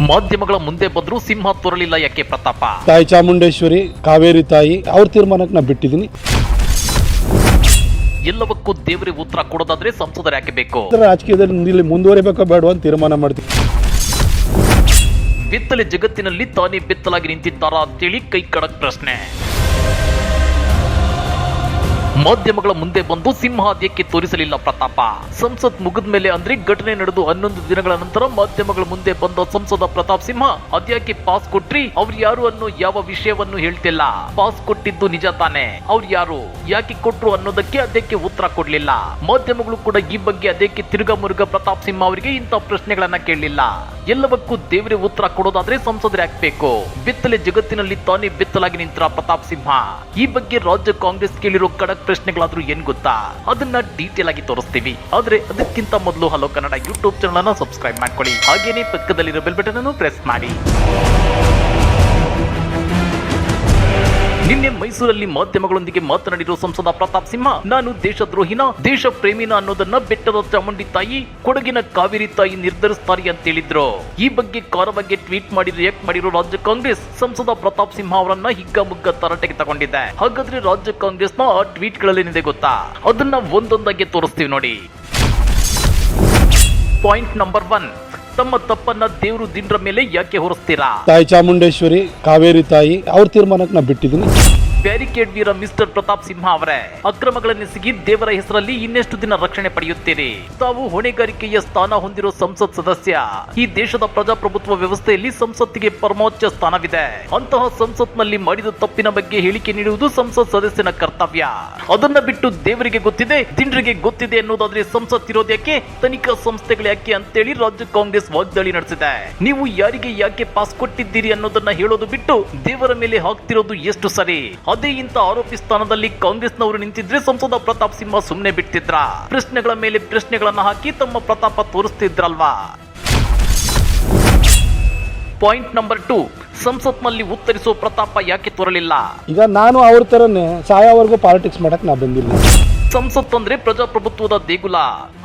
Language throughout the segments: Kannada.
ಮಾಧ್ಯಮಗಳ ಮುಂದೆ ಬಂದರೂ ಸಿಂಹ ತೋರಲಿಲ್ಲ ಯಾಕೆ ಪ್ರತಾಪ? ತಾಯಿ ಚಾಮುಂಡೇಶ್ವರಿ, ಕಾವೇರಿ ತಾಯಿ ಅವ್ರ ತೀರ್ಮಾನಕ್ಕೆ ನಾ ಬಿಟ್ಟಿದ್ದೀನಿ. ಎಲ್ಲವಕ್ಕೂ ದೇವರೇ ಉತ್ತರ ಕೊಡೋದಾದ್ರೆ ಸಂಸದರು ಯಾಕೆ ಬೇಕು? ರಾಜಕೀಯದಲ್ಲಿ ಮುಂದುವರಿಬೇಕೋ ಬೇಡವಾ ಅಂತ ತೀರ್ಮಾನ ಮಾಡ್ತೀವಿ. ಬೆತ್ತಲೆ ಜಗತ್ತಿನಲ್ಲಿ ತಾನೇ ಬೆತ್ತಲಾಗಿ ನಿಂತಿದ್ದಾರಾ ಅಂತೇಳಿ ಕೈ ಕಡಕ್ ಪ್ರಶ್ನೆ. ಮಾಧ್ಯಮಗಳ ಮುಂದೆ ಬಂದು ಸಿಂಹ ಅದ್ಯಕ್ಕೆ ತೋರಿಸಲಿಲ್ಲ ಪ್ರತಾಪ. ಸಂಸತ್ ಮುಗಿದ ಮೇಲೆ ಅಂದ್ರೆ ಘಟನೆ ನಡೆದು 11 ದಿನಗಳ ನಂತರ ಮಾಧ್ಯಮಗಳ ಮುಂದೆ ಬಂದ ಸಂಸದ ಪ್ರತಾಪ್ ಸಿಂಹ ಅದ್ಯಾಕೆ ಪಾಸ್ ಕೊಟ್ರಿ, ಅವ್ರು ಯಾರು ಅನ್ನೋ ಯಾವ ವಿಷಯವನ್ನು ಹೇಳ್ತಿಲ್ಲ. ಪಾಸ್ ಕೊಟ್ಟಿದ್ದು ನಿಜ ತಾನೆ, ಅವ್ರು ಯಾರು, ಯಾಕೆ ಕೊಟ್ರು ಅನ್ನೋದಕ್ಕೆ ಅದಕ್ಕೆ ಉತ್ತರ ಕೊಡ್ಲಿಲ್ಲ. ಮಾಧ್ಯಮಗಳು ಕೂಡ ಈ ಬಗ್ಗೆ ಅದಕ್ಕೆ ತಿರುಗ ಮುರುಗ ಪ್ರತಾಪ್ ಸಿಂಹ ಅವರಿಗೆ ಇಂಥ ಪ್ರಶ್ನೆಗಳನ್ನ ಕೇಳಲಿಲ್ಲ. ಎಲ್ಲವಕ್ಕೂ ದೇವರೇ ಉತ್ತರ ಕೊಡೋದಾದ್ರೆ ಸಂಸದರು ಯಾಕೆ ಬೇಕು? ಬೆತ್ತಲೆ ಜಗತ್ತಿನಲ್ಲಿ ತಾನೇ ಬೆತ್ತಲಾಗಿ ನಿಂತರ ಪ್ರತಾಪ್ ಸಿಂಹ. ಈ ಬಗ್ಗೆ ರಾಜ್ಯ ಕಾಂಗ್ರೆಸ್ ಕೇಳಿರೋ ಖಡಕ್ ಪ್ರಶ್ನೆಗಳಾದ್ರೂ ಏನ್ ಗೊತ್ತಾ? ಅದನ್ನ ಡೀಟೇಲ್ ಆಗಿ ತೋರಿಸ್ತೀವಿ. ಆದ್ರೆ ಅದಕ್ಕಿಂತ ಮೊದಲು ಹಲೋ ಕನ್ನಡ ಯೂಟ್ಯೂಬ್ ಚಾನಲ್ ಅನ್ನ ಸಬ್ಸ್ಕ್ರೈಬ್ ಮಾಡ್ಕೊಳ್ಳಿ. ಹಾಗೇನೇ ಪಕ್ಕದಲ್ಲಿರೋ ಬೆಲ್ ಬಟನ್ ಅನ್ನು ಪ್ರೆಸ್ ಮಾಡಿ. ನಿನ್ನೆ ಮೈಸೂರಲ್ಲಿ ಮಾಧ್ಯಮಗಳೊಂದಿಗೆ ಮಾತನಾಡಿರೋ ಸಂಸದ ಪ್ರತಾಪ್ ಸಿಂಹ, ನಾನು ದೇಶದ್ರೋಹಿನ, ದೇಶ ಪ್ರೇಮಿನ ಅನ್ನೋದನ್ನ ಬೆಟ್ಟದ ಚಾಮುಂಡಿ ತಾಯಿ, ಕೊಡಗಿನ ಕಾವೇರಿ ತಾಯಿ ನಿರ್ಧರಿಸ್ತಾರೆ ಅಂತ ಹೇಳಿದ್ರು. ಈ ಬಗ್ಗೆ ಖಾರವಾಗಿ ಟ್ವೀಟ್ ಮಾಡಿ ರಿಯಾಕ್ಟ್ ಮಾಡಿರೋ ರಾಜ್ಯ ಕಾಂಗ್ರೆಸ್ ಸಂಸದ ಪ್ರತಾಪ್ ಸಿಂಹ ಅವರನ್ನ ಹಿಗ್ಗಾಮುಗ್ಗ ತರಾಟೆಗೆ ತಗೊಂಡಿದೆ. ಹಾಗಾದ್ರೆ ರಾಜ್ಯ ಕಾಂಗ್ರೆಸ್ನ ಆ ಟ್ವೀಟ್ ಗಳೇನಿದೆ ಗೊತ್ತಾ? ಅದನ್ನ ಒಂದೊಂದಾಗಿ ತೋರಿಸ್ತೀವಿ ನೋಡಿ. ಪಾಯಿಂಟ್ ನಂಬರ್ 1, ತಮ್ಮ ತಪ್ಪನ್ನ ದೇವರು ದಿಂಡ್ರ ಮೇಲೆ ಯಾಕೆ ಹೊರಿಸ್ತೀರಾ? ತಾಯಿ ಚಾಮುಂಡೇಶ್ವರಿ, ಕಾವೇರಿ ತಾಯಿ ಅವ್ರ ತೀರ್ಮಾನಕ್ಕೆ ನಾ ಬಿಟ್ಟಿದ್ದೀನಿ. ಬ್ಯಾರಿಕೇಡ್ ವೀರ ಮಿಸ್ಟರ್ ಪ್ರತಾಪ್ ಸಿಂಹ ಅವರೇ, ಅಕ್ರಮಗಳನ್ನೆಸಗಿ ದೇವರ ಹೆಸರಲ್ಲಿ ಇನ್ನೆಷ್ಟು ದಿನ ರಕ್ಷಣೆ ಪಡೆಯುತ್ತೀರಿ? ತಾವು ಹೊಣೆಗಾರಿಕೆಯ ಸ್ಥಾನ ಹೊಂದಿರೋ ಸಂಸತ್ ಸದಸ್ಯ. ಈ ದೇಶದ ಪ್ರಜಾಪ್ರಭುತ್ವ ವ್ಯವಸ್ಥೆಯಲ್ಲಿ ಸಂಸತ್ತಿಗೆ ಪರಮೋಚ್ಚ ಸ್ಥಾನವಿದೆ. ಅಂತಹ ಸಂಸತ್ನಲ್ಲಿ ಮಾಡಿದ ತಪ್ಪಿನ ಬಗ್ಗೆ ಹೇಳಿಕೆ ನೀಡುವುದು ಸಂಸತ್ ಸದಸ್ಯನ ಕರ್ತವ್ಯ. ಅದನ್ನ ಬಿಟ್ಟು ದೇವರಿಗೆ ಗೊತ್ತಿದೆ, ದಿಂಡ್ರಿಗೆ ಗೊತ್ತಿದೆ ಅನ್ನೋದಾದ್ರೆ ಸಂಸತ್ ಇರೋದ್ಯಾಕೆ, ತನಿಖಾ ಸಂಸ್ಥೆಗಳು ಯಾಕೆ ಅಂತೇಳಿ ರಾಜ್ಯ ಕಾಂಗ್ರೆಸ್ ವಾಗ್ದಾಳಿ ನಡೆಸಿದೆ. ನೀವು ಯಾರಿಗೆ ಯಾಕೆ ಪಾಸ್ ಕೊಟ್ಟಿದ್ದೀರಿ ಅನ್ನೋದನ್ನ ಹೇಳೋದು ಬಿಟ್ಟು ದೇವರ ಮೇಲೆ ಹಾಕ್ತಿರೋದು ಎಷ್ಟು ಸರಿ? ಅದೇ ಇಂಥ ಆರೋಪಿ ಸ್ಥಾನದಲ್ಲಿ ಕಾಂಗ್ರೆಸ್ನವರು ನಿಂತಿದ್ರೆ ಸಂಸದ ಪ್ರತಾಪ್ ಸಿಂಹ ಸುಮ್ಮನೆ ಬಿಡ್ತಿದ್ರ? ಪ್ರಶ್ನೆಗಳ ಮೇಲೆ ಪ್ರಶ್ನೆಗಳನ್ನ ಹಾಕಿ ತಮ್ಮ ಪ್ರತಾಪ ತೋರಿಸ್ತಿದ್ರಲ್ವಾ? ಪಾಯಿಂಟ್ ನಂಬರ್ 2, ಸಂಸತ್ನಲ್ಲಿ ಉತ್ತರಿಸೋ ಪ್ರತಾಪ ಯಾಕೆ ತೋರಲಿಲ್ಲ? ಈಗ ನಾನು ಅವ್ರ ತರನೇ ಸಾಯವರೆಗೂ ಪಾಲಿಟಿಕ್ಸ್ ಮಾಡಕ್ ನಾ ಬಂದಿಲ್ಲ. ಸಂಸತ್ ಅಂದ್ರೆ ಪ್ರಜಾಪ್ರಭುತ್ವದ ದೇಗುಲ.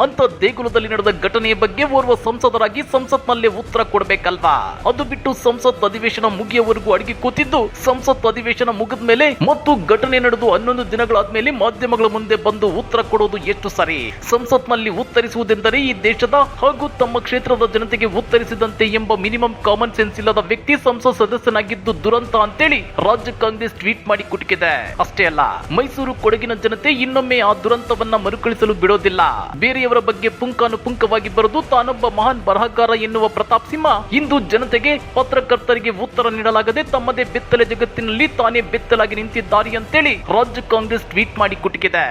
ಅಂತ ದೇಗುಲದಲ್ಲಿ ನಡೆದ ಘಟನೆಯ ಬಗ್ಗೆ ಓರ್ವ ಸಂಸದರಾಗಿ ಸಂಸತ್ನಲ್ಲೇ ಉತ್ತರ ಕೊಡಬೇಕಲ್ವಾ? ಅದು ಬಿಟ್ಟು ಸಂಸತ್ ಅಧಿವೇಶನ ಮುಗಿಯವರೆಗೂ ಅಡಗಿ ಕೂತಿದ್ದು, ಸಂಸತ್ ಅಧಿವೇಶನ ಮುಗಿದ ಮೇಲೆ ಮತ್ತು ಘಟನೆ ನಡೆದು 11 ದಿನಗಳಾದ್ಮೇಲೆ ಮಾಧ್ಯಮಗಳ ಮುಂದೆ ಬಂದು ಉತ್ತರ ಕೊಡೋದು ಎಷ್ಟು ಸರಿ? ಸಂಸತ್ನಲ್ಲಿ ಉತ್ತರಿಸುವುದೆಂದರೆ ಈ ದೇಶದ ಹಾಗೂ ತಮ್ಮ ಕ್ಷೇತ್ರದ ಜನತೆಗೆ ಉತ್ತರಿಸಿದಂತೆ ಎಂಬ ಮಿನಿಮಮ್ ಕಾಮನ್ ಸೆನ್ಸ್ ಇಲ್ಲದ ವ್ಯಕ್ತಿ ಸಂಸತ್ ಸದಸ್ಯನಾಗಿದ್ದು ದುರಂತ ಅಂತೇಳಿ ರಾಜ್ಯ ಕಾಂಗ್ರೆಸ್ ಟ್ವೀಟ್ ಮಾಡಿ ಕುಟುಕಿದೆ. ಅಷ್ಟೇ ಅಲ್ಲ, ಮೈಸೂರು ಕೊಡಗಿನ ಜನತೆ ಇನ್ನೊಮ್ಮೆ ಆ ದುರಂತವನ್ನ ಮರುಕಳಿಸಲು ಬಿಡೋದಿಲ್ಲ. ಬೇರೆಯವರ ಬಗ್ಗೆ ಪುಂಖಾನುಪುಂಖವಾಗಿ ಬರೆದು ತಾನೊಬ್ಬ ಮಹಾನ್ ಬರಹಗಾರ ಎನ್ನುವ ಪ್ರತಾಪ್ ಸಿಂಹ ಇಂದು ಜನತೆಗೆ, ಪತ್ರಕರ್ತರಿಗೆ ಉತ್ತರ ನೀಡಲಾಗದೆ ತಮ್ಮದೇ ಬೆತ್ತಲೆ ಜಗತ್ತಿನಲ್ಲಿ ತಾನೇ ಬೆತ್ತಲಾಗಿ ನಿಂತಿದ್ದಾರೆ ಅಂತೇಳಿ ರಾಜ್ಯ ಕಾಂಗ್ರೆಸ್ ಟ್ವೀಟ್ ಮಾಡಿ ಕುಟುಕಿದೆ.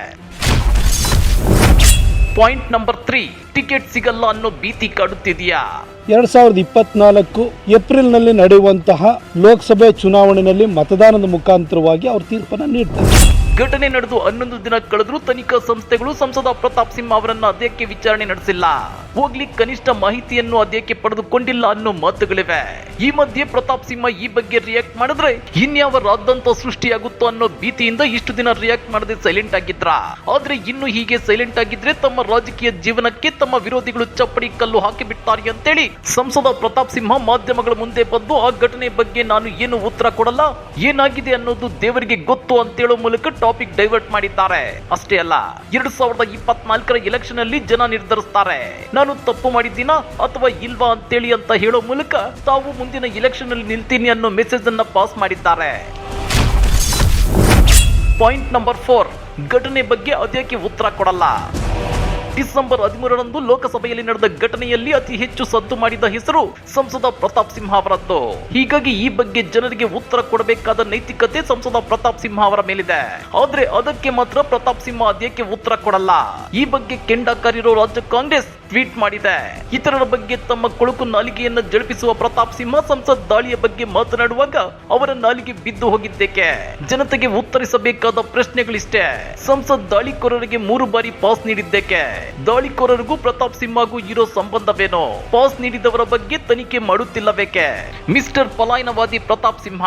ಪಾಯಿಂಟ್ ನಂಬರ್ 3, ಟಿಕೆಟ್ ಸಿಗಲ್ಲ ಅನ್ನೋ ಭೀತಿ ಕಾಡುತ್ತಿದೆಯಾ? 2024 ಏಪ್ರಿಲ್ನಲ್ಲಿ ನಡೆಯುವಂತಹ ಲೋಕಸಭೆ ಚುನಾವಣೆಯಲ್ಲಿ ಮತದಾನದ ಮುಖಾಂತರವಾಗಿ ಅವ್ರ ತೀರ್ಪನ್ನು ನೀಡ್ತಾರೆ. ಘಟನೆ ನಡೆದು 11 ದಿನ ಕಳೆದರೂ ತನಿಖಾ ಸಂಸ್ಥೆಗಳು ಸಂಸದ ಪ್ರತಾಪ್ ಸಿಂಹ ಅವರನ್ನ ಅದೇಕೆ ವಿಚಾರಣೆ ನಡೆಸಿಲ್ಲ? ಹೋಗ್ಲಿ, ಕನಿಷ್ಠ ಮಾಹಿತಿಯನ್ನು ಅದೇಕೆ ಪಡೆದುಕೊಂಡಿಲ್ಲ ಅನ್ನೋ ಮಾತುಗಳಿವೆ. ಈ ಮಧ್ಯೆ ಪ್ರತಾಪ್ ಸಿಂಹ ಈ ಬಗ್ಗೆ ರಿಯಾಕ್ಟ್ ಮಾಡಿದ್ರೆ ಇನ್ಯಾವ ರಾದ್ದಂತ ಸೃಷ್ಟಿಯಾಗುತ್ತೋ ಅನ್ನೋ ಭೀತಿಯಿಂದ ಇಷ್ಟು ದಿನ ರಿಯಾಕ್ಟ್ ಮಾಡದೆ ಸೈಲೆಂಟ್ ಆಗಿದ್ರ. ಆದ್ರೆ ಇನ್ನು ಹೀಗೆ ಸೈಲೆಂಟ್ ಆಗಿದ್ರೆ ತಮ್ಮ ರಾಜಕೀಯ ಜೀವನಕ್ಕೆ ತಮ್ಮ ವಿರೋಧಿಗಳು ಚಪ್ಪಡಿ ಕಲ್ಲು ಹಾಕಿ ಬಿಡ್ತಾರೆ ಅಂತೇಳಿ ಸಂಸದ ಪ್ರತಾಪ್ ಸಿಂಹ ಮಾಧ್ಯಮಗಳ ಮುಂದೆ ಬಂದು ಆ ಘಟನೆ ಬಗ್ಗೆ ನಾನು ಏನು ಉತ್ತರ ಕೊಡಲ್ಲ, ಏನಾಗಿದೆ ಅನ್ನೋದು ದೇವರಿಗೆ ಗೊತ್ತು ಅಂತೇಳೋ ಮೂಲಕ ಟಾಪಿಕ್ ಡೈವರ್ಟ್ ಮಾಡಿದ್ದಾರೆ. ಅಷ್ಟೇ ಅಲ್ಲ, 2024 ಎಲೆಕ್ಷನ್ ಅಲ್ಲಿ ಜನ ನಿರ್ಧರಿಸ್ತಾರೆ ನಾನು ತಪ್ಪು ಮಾಡಿದ್ದೀನಾ ಅಥವಾ ಇಲ್ವಾ ಅಂತೇಳಿ ಅಂತ ಹೇಳೋ ಮೂಲಕ ತಾವು ಮುಂದಿನ ಎಲೆಕ್ಷನ್ ಅಲ್ಲಿ ನಿಲ್ತೀನಿ ಅನ್ನೋ ಮೆಸೇಜ್ ಅನ್ನ ಪಾಸ್ ಮಾಡಿದ್ದಾರೆ. ಪಾಯಿಂಟ್ ನಂಬರ್ 4, ಘಟನೆ ಬಗ್ಗೆ ಅದ್ಯಾಕೆ ಉತ್ತರ ಕೊಡಲ್ಲ? ಡಿಸೆಂಬರ್ 13ರಂದು ಲೋಕಸಭೆಯಲ್ಲಿ ನಡೆದ ಘಟನೆಯಲ್ಲಿ ಅತಿ ಹೆಚ್ಚು ಸದ್ದು ಮಾಡಿದ ಹೆಸರು ಸಂಸದ ಪ್ರತಾಪ್ ಸಿಂಹ ಅವರದ್ದು. ಹೀಗಾಗಿ ಈ ಬಗ್ಗೆ ಜನರಿಗೆ ಉತ್ತರ ಕೊಡಬೇಕಾದ ನೈತಿಕತೆ ಸಂಸದ ಪ್ರತಾಪ್ ಸಿಂಹ ಅವರ ಮೇಲಿದೆ. ಆದ್ರೆ ಅದಕ್ಕೆ ಮಾತ್ರ ಪ್ರತಾಪ್ ಸಿಂಹ ಅದ್ಯಾಕೆ ಉತ್ತರ ಕೊಡಲ್ಲ? ಈ ಬಗ್ಗೆ ಕೆಂಡಕಾರಿರೋ ರಾಜ್ಯ ಕಾಂಗ್ರೆಸ್ ಟ್ವೀಟ್ ಮಾಡಿದೆ. ಇತರರ ಬಗ್ಗೆ ತಮ್ಮ ಕೊಳುಕು ನಾಲಿಗೆಯನ್ನ ಜಳಿಪಿಸುವ ಪ್ರತಾಪ್ ಸಿಂಹ ಸಂಸತ್ ದಾಳಿಯ ಬಗ್ಗೆ ಮಾತನಾಡುವಾಗ ಅವರ ನಾಲಿಗೆ ಬಿದ್ದು ಹೋಗಿದ್ದೇಕೆ? ಜನತೆಗೆ ಉತ್ತರಿಸಬೇಕಾದ ಪ್ರಶ್ನೆಗಳಿಷ್ಟೇ. ಸಂಸತ್ ದಾಳಿಕೋರರಿಗೆ 3 ಬಾರಿ ಪಾಸ್ ನೀಡಿದ್ದೇಕೆ? ದಾಳಿಕೋರರಿಗೂ ಪ್ರತಾಪ್ ಸಿಂಹಗೂ ಇರೋ ಸಂಬಂಧವೇನು? ಪಾಸ್ ನೀಡಿದವರ ಬಗ್ಗೆ ತನಿಖೆ ಮಾಡುತ್ತಿಲ್ಲಬೇಕೆ? ಮಿಸ್ಟರ್ ಪಲಾಯನವಾದಿ ಪ್ರತಾಪ್ ಸಿಂಹ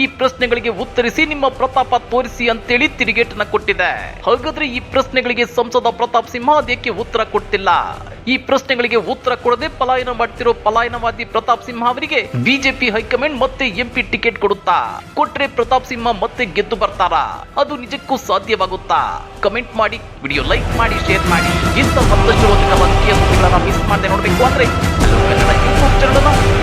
ಈ ಪ್ರಶ್ನೆಗಳಿಗೆ ಉತ್ತರಿಸಿ, ನಿಮ್ಮ ಪ್ರತಾಪ ತೋರಿಸಿ ಅಂತೇಳಿ ತಿರುಗೇಟನ್ನ ಕೊಟ್ಟಿದೆ. ಹಾಗಾದ್ರೆ ಈ ಪ್ರಶ್ನೆಗಳಿಗೆ ಸಂಸದ ಪ್ರತಾಪ್ ಸಿಂಹ ಅದಕ್ಕೆ ಉತ್ತರ ಕೊಟ್ಟಿಲ್ಲ. ಈ ಪ್ರಶ್ನೆಗಳಿಗೆ ಉತ್ತರ ಕೊಡದೆ ಪಲಾಯನ ಮಾಡ್ತಿರೋ ಪಲಾಯನವಾದಿ ಪ್ರತಾಪ್ ಸಿಂಹ ಅವರಿಗೆ ಬಿಜೆಪಿ ಹೈಕಮಾಂಡ್ ಮತ್ತೆ ಎಂಪಿ ಟಿಕೆಟ್ ಕೊಡುತ್ತಾ? ಕೊಟ್ರೆ ಪ್ರತಾಪ್ ಸಿಂಹ ಮತ್ತೆ ಗೆದ್ದು ಬರ್ತಾರಾ? ಅದು ನಿಜಕ್ಕೂ ಸಾಧ್ಯವಾಗುತ್ತಾ? ಕಮೆಂಟ್ ಮಾಡಿ, ವಿಡಿಯೋ ಲೈಕ್ ಮಾಡಿ, ಶೇರ್ ಮಾಡಿ. ಇಂಥ ಮತ್ತಷ್ಟು ರೋಚಕ ರಾಜಕೀಯ ಸುದ್ದಿಗಳನ್ನ ಮಿಸ್ ಮಾಡದೆ ನೋಡಬೇಕು ಅಂದ್ರೆ ಕನ್ನಡ ಯೂಟ್ಯೂಬ್ ಚಾನಲ್